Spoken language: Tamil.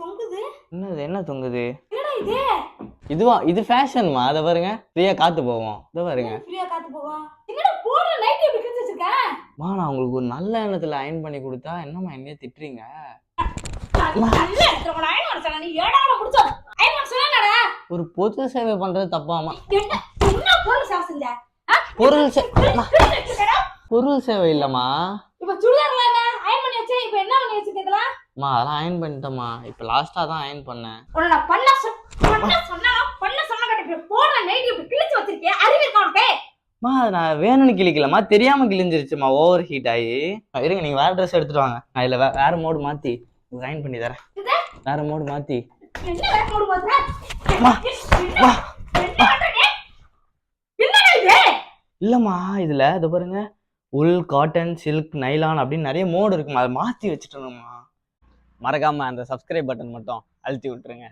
தொங்குது. என்னது என்ன தொங்குது? என்னடா இது? இதுவா? இது ஃபேஷன்மா. அத பாருங்க. ஃப்ரீயா காத்து போவோம். இத பாருங்க. ஃப்ரீயா காத்து போகும். என்னடா போடுற நைட்டி இப்படி கிழிச்சு வச்சிருக்க? நான் உங்களுக்கு ஒரு நல்ல எண்ணத்துல அயன் பண்ணி கொடுத்தா என்னம்மா என்னைய திட்டுறீங்க? நல்ல இடத்துல அயன் பண்ண சொன்னா நீ ஏடால முடிச்ச. அயன் பண்ண சொன்னானடா. ஒரு பொது சேவை பண்றது தப்பாமா? என்ன பொருள் சேவை செஞ்ச? பொருள் சேவை இல்லம்மா. இப்ப சுடிதார்ல என்ன அயன் பண்ணி வச்சே, இப்போ என்ன பண்ணி வச்சிருக்கீங்களா? அதெல்லாம் அயன் பண்ணிட்டேம்மா. இப்ப லாஸ்டா தான் அயன் பண்ணேன். உன்ன நான் பண்ண சொன்னா கட்ட போடுற நைட்டி இப்படி கிழிச்சு வச்சிருக்கே. அறிவு இருக்கா உனக்கு? நான் வேணும்னு கிழிக்கலம்மா, தெரியாம கிழிஞ்சிருச்சுமா. ஓவர் ஹீட் ஆகி. இருங்க, நீங்க வேற ட்ரெஸ் எடுத்துட்டு வாங்க. நான் இதுல வேற மோடு மாத்தி அயன் பண்ணி தரேன். வேற மோடு மாத்தி. என்ன வேற மோடு மாத்துற? என்னடா இது? இல்லம்மா, இதுல இத பாருங்க. உல், காட்டன், சில்க், நைலான் அப்படின்னு நிறைய மோடு இருக்குமா. அதை மாத்தி வச்சுட்டோம்மா. மறக்காம அந்த சப்ஸ்கிரைப் பட்டன் மட்டும் அழுத்தி விட்டுருங்க.